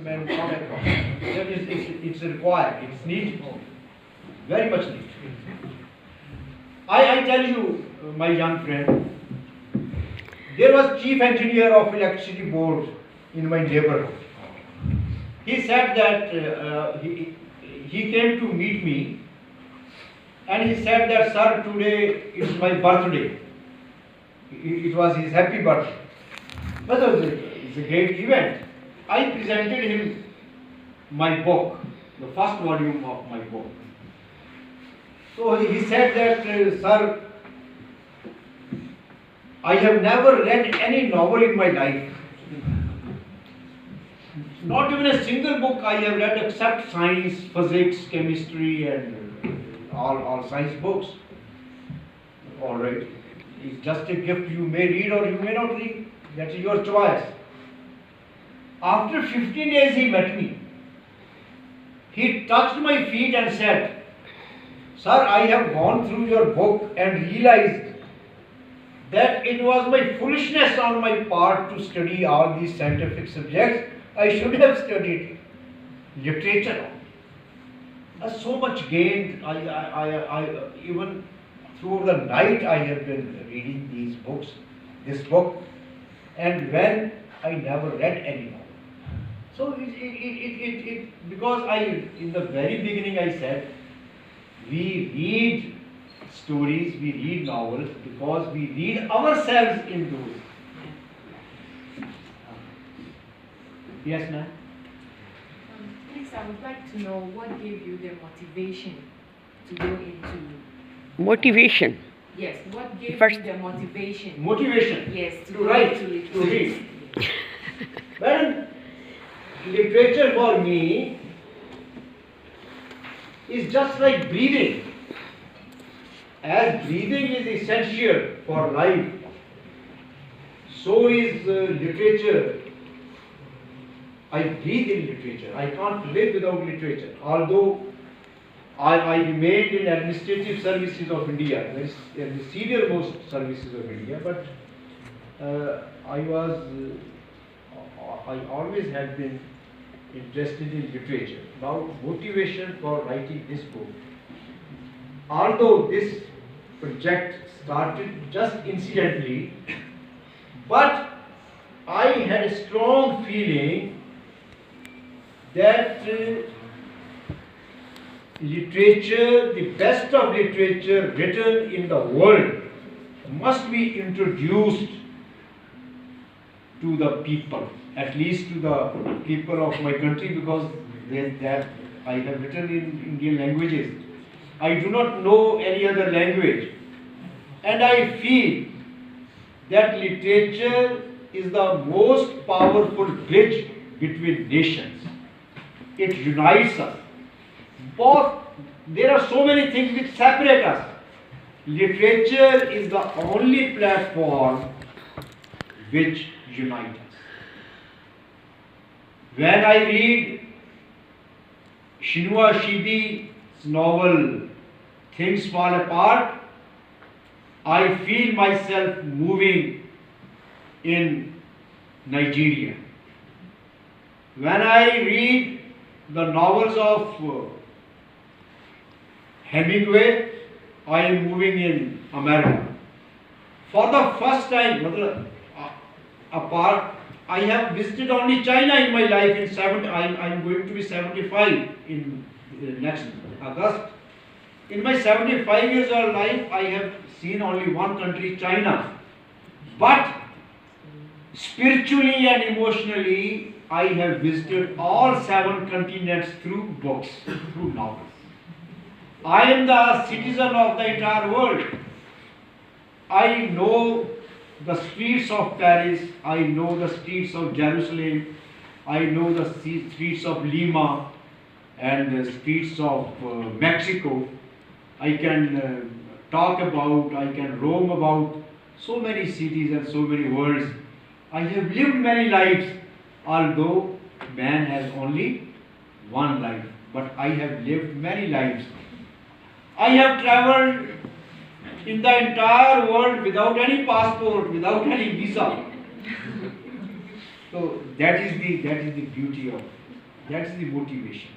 men come across. It's required, it's needed, very much needed. I tell you, my young friend, there was chief engineer of electricity board in my neighborhood. He said that he came to meet me, and he said that, sir, today is my birthday. It was his happy birthday. But it's a great event. I presented him my book, the first volume of my book. So he said that, sir, I have never read any novel in my life. Not even a single book I have read except science, physics, chemistry, and all science books. All right. It's just a gift. You may read or you may not read. That is your choice. After 15 days he met me. He touched my feet and said, sir, I have gone through your book and realized that it was my foolishness on my part to study all these scientific subjects. I should have studied literature. So much gained. I even through the night I have been reading these books, this book, and when I never read any novel. So because in the very beginning I said, we read stories, we read novels because we read ourselves in those. Yes, ma'am? Please, I would like to know what gave you the motivation to go into... Motivation? Yes, what gave First, you the motivation? Motivation? Yes, to write, to read. Well, literature for me is just like breathing. As breathing is essential for life, so is literature. I breathe in literature. I can't live without literature. Although I remained in administrative services of India, the senior most services of India, but I always have been interested in literature. Now, motivation for writing this book. Although this project started just incidentally, but I had a strong feeling that literature, the best of literature written in the world, must be introduced to the people, at least to the people of my country, because that I have written in Indian languages. I do not know any other language, and I feel that literature is the most powerful bridge between nations. It unites us. There are so many things which separate us. Literature is the only platform which unites us. When I read Chinua Achebe's novel Things Fall Apart, I feel myself moving in Nigeria. When I read the novels of Hemingway, I am moving in America. For the first time, I have visited only China in my life. I'm going to be 75 in next August. In my 75 years of life, I have seen only one country, China. But spiritually and emotionally, I have visited all 7 continents through books, through novels. I am the citizen of the entire world. I know the streets of Paris, I know the streets of Jerusalem, I know the streets of Lima and the streets of Mexico. I can talk about, I can roam about so many cities and so many worlds. I have lived many lives, although man has only one life, but I have lived many lives. I have traveled in the entire world without any passport, without any visa. So that is the beauty of, that is the motivation.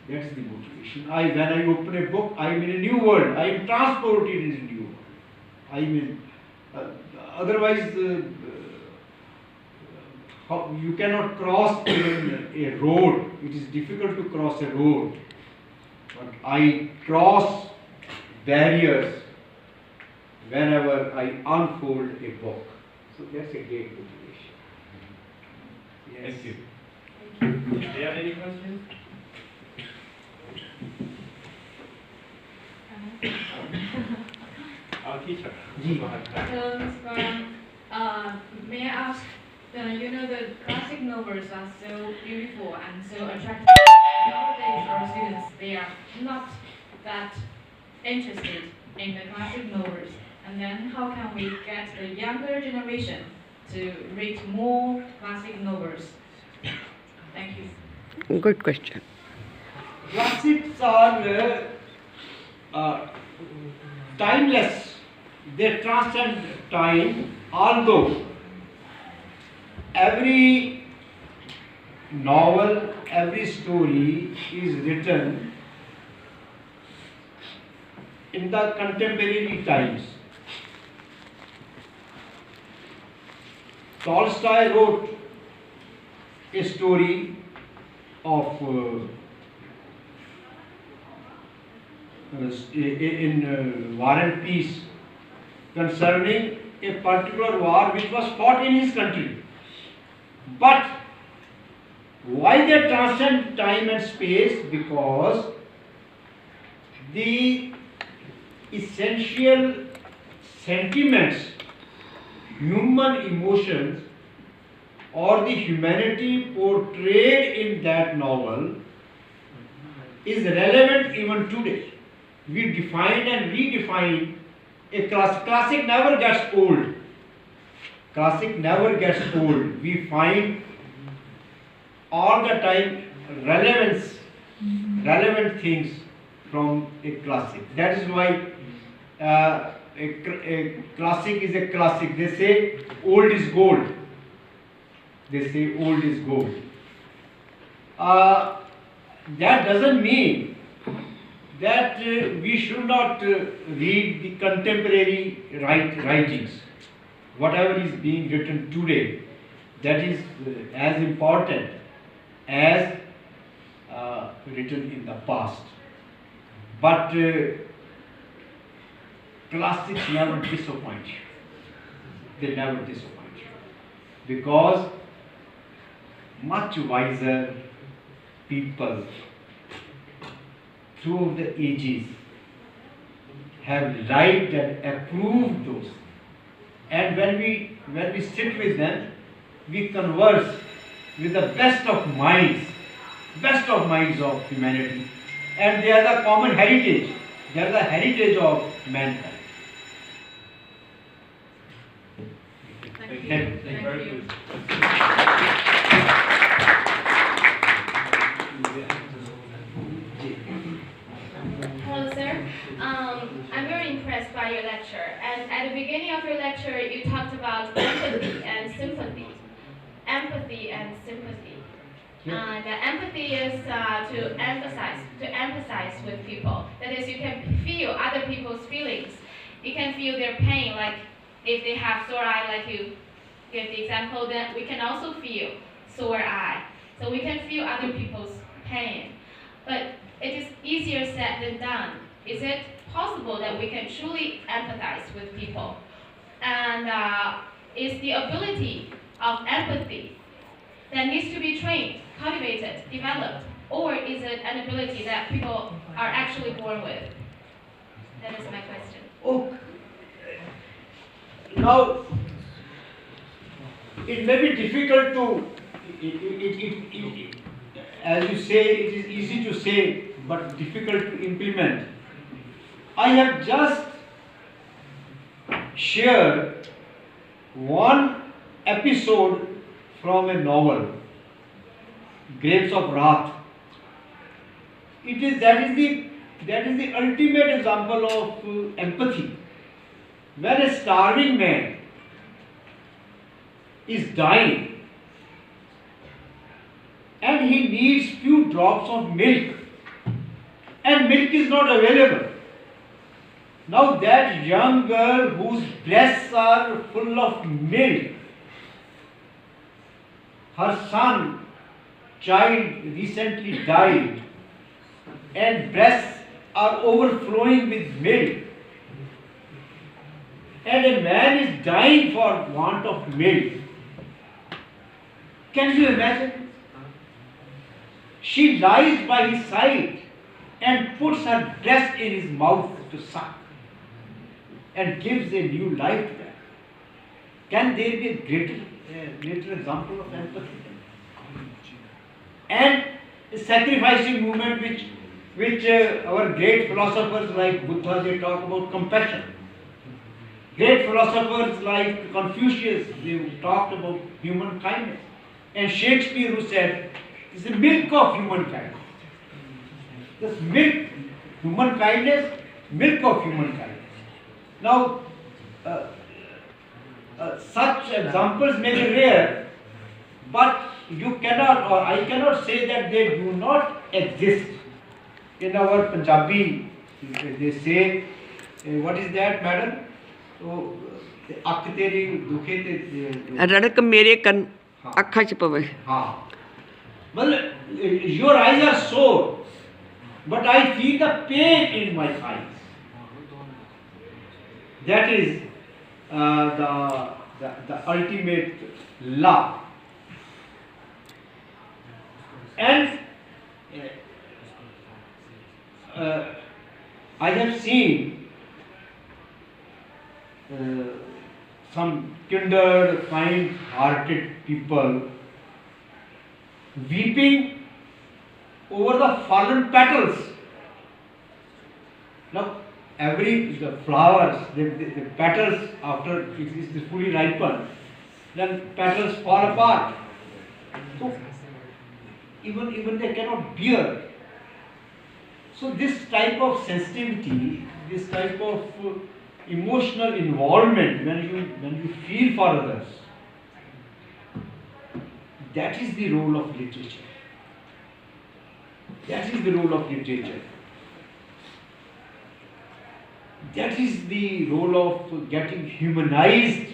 That is the motivation. When I open a book, I am in a new world. I am transported in a new world. I mean, otherwise, you cannot cross even a road. It is difficult to cross a road. But I cross barriers whenever I unfold a book. So that's a great motivation. Yes. Thank you. Do you have any questions? Our teacher. Ji. May I ask, the classic novels are so beautiful and so attractive. Nowadays, our students, they are not that interested in the classic novels. And then how can we get the younger generation to read more classic novels? Thank you. Good question. Classics are timeless. They transcend time, although every novel, every story is written in the contemporary times. Tolstoy wrote a story of in War and Peace concerning a particular war which was fought in his country. But why they transcend time and space? Because the essential sentiments, human emotions, or the humanity portrayed in that novel is relevant even today. We define and redefine a classic never gets old. Classic never gets old. We find all the time relevant things from a classic. That is why a classic is a classic. They say old is gold. They say old is gold. That doesn't mean that we should not read the contemporary writings. Whatever is being written today, that is as important as written in the past. But classics never disappoint you. They never disappoint you. Because much wiser people through the ages have liked and approved those. And when we sit with them, we converse with the best of minds of humanity. And they are the common heritage. They are the heritage of mankind. Thank you. Thank you Thank very you. much. Hello, sir. I'm very impressed by your lecture. And at the beginning of your lecture, you talked about empathy and sympathy. Empathy and sympathy. The empathy is to empathize with people. That is, you can feel other people's feelings. You can feel their pain, like if they have sore eye, like you give the example, then we can also feel sore eye. So we can feel other people's pain. But it is easier said than done. Is it possible that we can truly empathize with people? And is the ability of empathy that needs to be trained, cultivated, developed, or is it an ability that people are actually born with? That is my question. Oh, now it may be difficult to, as you say, it is easy to say, but difficult to implement. I have just shared one episode from a novel, Grapes of Wrath. That is the ultimate example of empathy. When a starving man is dying and he needs few drops of milk, and milk is not available. Now that young girl whose breasts are full of milk, her child recently died, and breasts are overflowing with milk, and a man is dying for want of milk. Can you imagine? She lies by his side and puts her breast in his mouth to suck and gives a new life to that. Can there be a greater example of empathy? And a sacrificing movement which our great philosophers like Buddha, they talk about compassion. Great philosophers like Confucius, they talked about human kindness. And Shakespeare, who said, it's the milk of human kindness. This milk, human kindness, milk of human kindness. Now, such examples may be rare, but you cannot, or I cannot say that they do not exist. In our Punjabi, they say, what is that, madam? So, ਅੱਖ ਤੇਰੀ ਦੁਖੇ ਤੇ ਰੜਕ ਮੇਰੇ ਕੰਨ ਅੱਖਾਂ 'ਚ ਪਵੇ. ਹਾਂ ਮਤਲਬ your eyes are sore, but I feel the pain in my eyes. That is the ultimate love. And I have seen some tender, kind-hearted people weeping over the fallen petals. Now, the flowers, the petals, after it is fully ripened, then petals fall apart. So, even they cannot bear. So, this type of sensitivity, this type of emotional involvement, when you feel for others, that is the role of literature. That is the role of literature. That is the role of getting humanized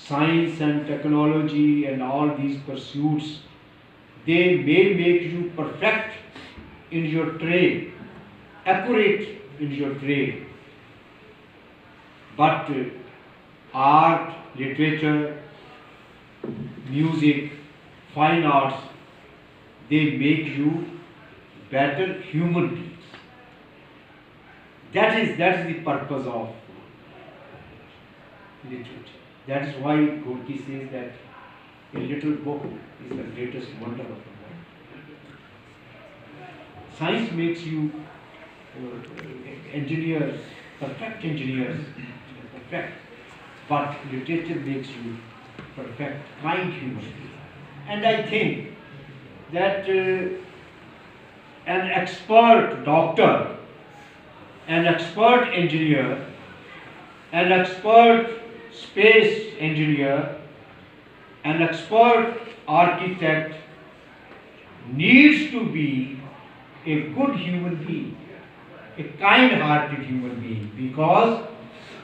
science and technology and all these pursuits. They may make you perfect in your trade, accurate in your trade, but art, literature, music, fine arts, they make you better human beings. That is the purpose of literature. That is why Gorky says that a little book is the greatest wonder of the world. Science makes you engineers, perfect, but literature makes you perfect, kind human beings. And I think that an expert doctor, an expert engineer, an expert space engineer, an expert architect needs to be a good human being, a kind-hearted human being, because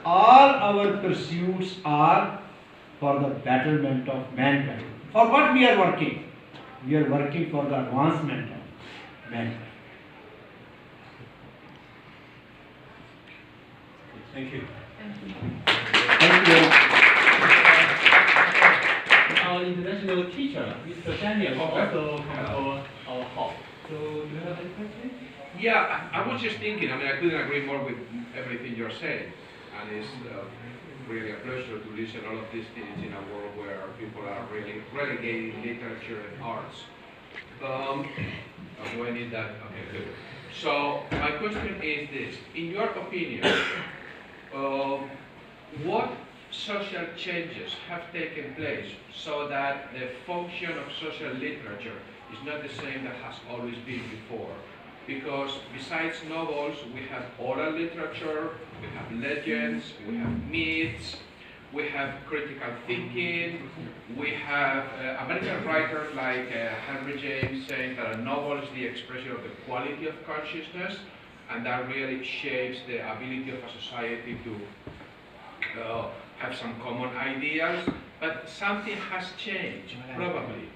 all our pursuits are for the betterment of mankind. For what we are working? We are working for the advancement of mankind. Thank you. Thank you. Our international teacher, Mr. Daniel, also come to our hall. So, do you have any questions? Yeah, I was just thinking, I couldn't agree more with everything you're saying. And it's really a pleasure to listen all of these things in a world where people are really relegating literature and arts. Do I need that? Okay, good. So, my question is this. In your opinion, what social changes have taken place so that the function of social literature is not the same that has always been before? Because besides novels, we have oral literature, we have legends, we have myths, we have critical thinking, we have American writers like Henry James saying that a novel is the expression of the quality of consciousness, and that really shapes the ability of a society to have some common ideas. But something has changed, probably,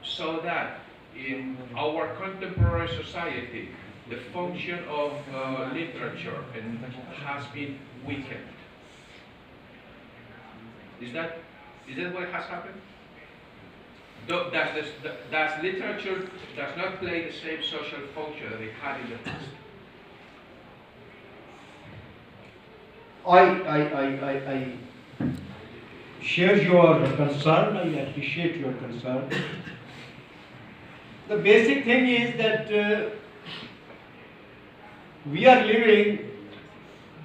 so that in our contemporary society, the function of literature has been weakened. Is that what has happened? Does literature does not play the same social function that it had in the past? I share your concern, I appreciate your concern. The basic thing is that we are living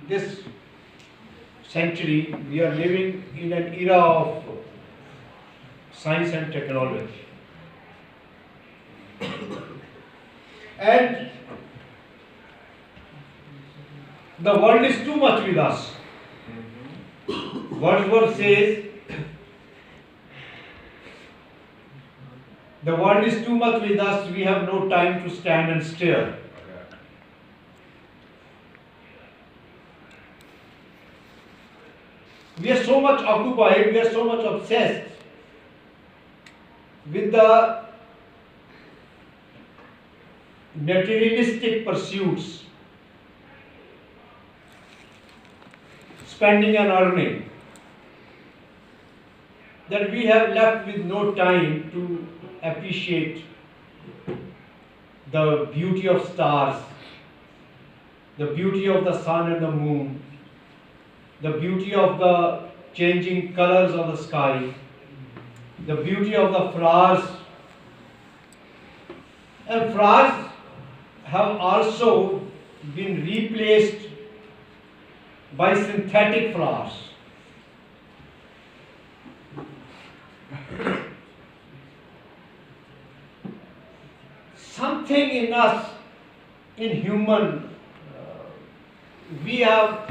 this century, we are living in an era of science and technology. And the world is too much with us. Wordsworth says, the world is too much with us, we have no time to stand and stare. We are so much occupied, we are so much obsessed with the materialistic pursuits, spending and earning, that we have left with no time to appreciate the beauty of stars, the beauty of the sun and the moon, the beauty of the changing colors of the sky, the beauty of the flowers. And flowers have also been replaced by synthetic flowers. Something in us, in human, we are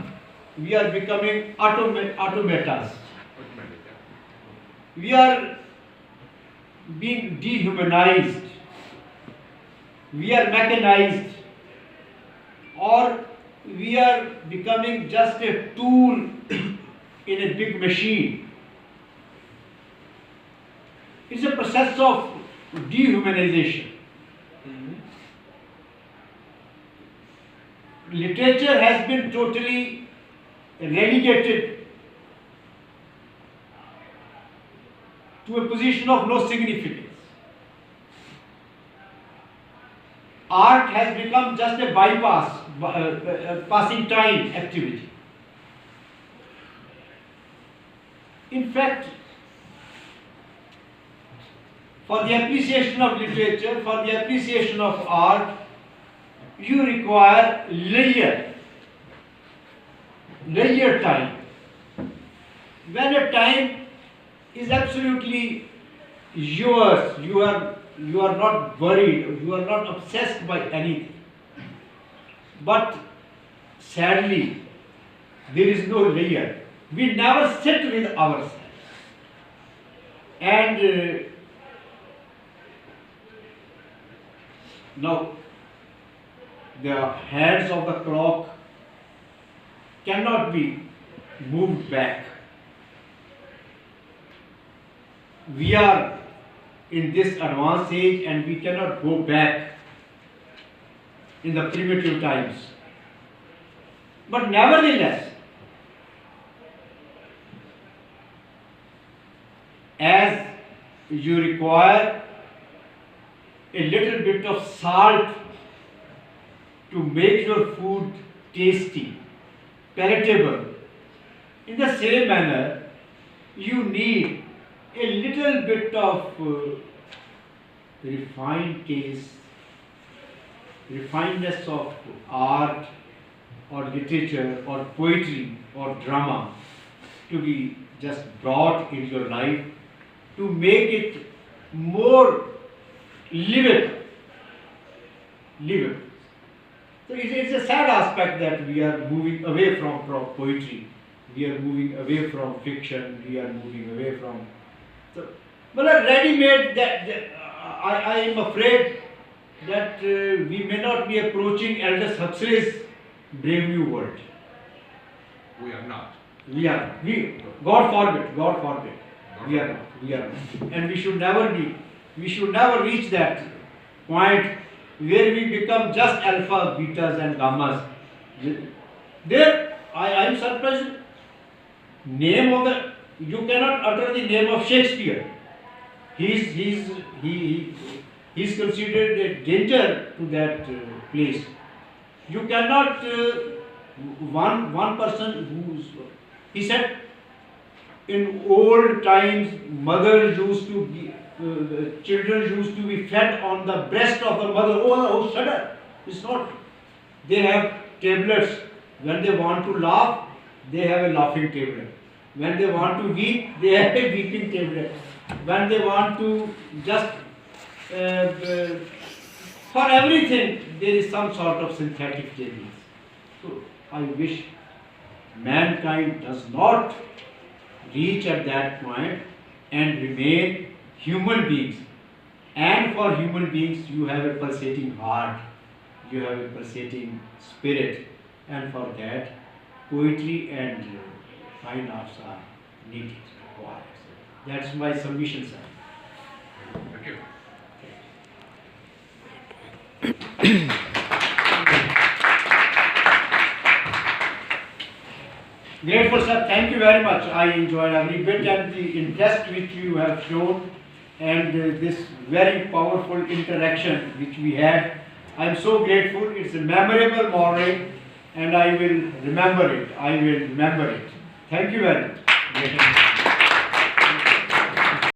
becoming automatas. We are being dehumanized. We are mechanized, or we are becoming just a tool in a big machine. It's a process of dehumanization. Literature has been totally relegated to a position of no significance. Art has become just a bypass, passing time activity. In fact, for the appreciation of literature, for the appreciation of art, you require layered time. When a time is absolutely yours, you are not worried, you are not obsessed by anything. But sadly, there is no layer. We never sit with ourselves. And now, the hands of the clock cannot be moved back. We are in this advanced age and we cannot go back in the primitive times. But nevertheless, as you require a little bit of salt to make your food tasty, palatable, in the same manner, you need a little bit of refined taste, refinedness of art or literature or poetry or drama to be just brought into your life to make it more livable. So it's a sad aspect that we are moving away from poetry, We are moving away from fiction. We are moving away from. So, well, ready-made. I am afraid that we may not be approaching Aldous Huxley's Brave New World. We are not. God forbid, we are not, and we should never be, we should never reach that point where we become just alpha, betas and gammas. There, I am surprised, you cannot utter the name of Shakespeare. He is considered a danger to that place. You cannot, one person who's, he said, in old times, mothers used to be, children used to be fed on the breast of the mother. Oh, shut up. It's not. They have tablets. When they want to laugh, they have a laughing tablet. When they want to weep, they have a weeping tablet. When they want to just, for everything, there is some sort of synthetic tables. So, I wish mankind does not reach at that point and remain human beings. And for human beings, you have a pulsating heart, you have a pulsating spirit, and for that, poetry and fine arts are needed, required. That's my submission, sir. Thank you. Grateful, sir. Thank you very much. I enjoyed every bit and the interest which you have shown and this very powerful interaction which we had. I am so grateful. It's a memorable morning and I will remember it. Thank you very much.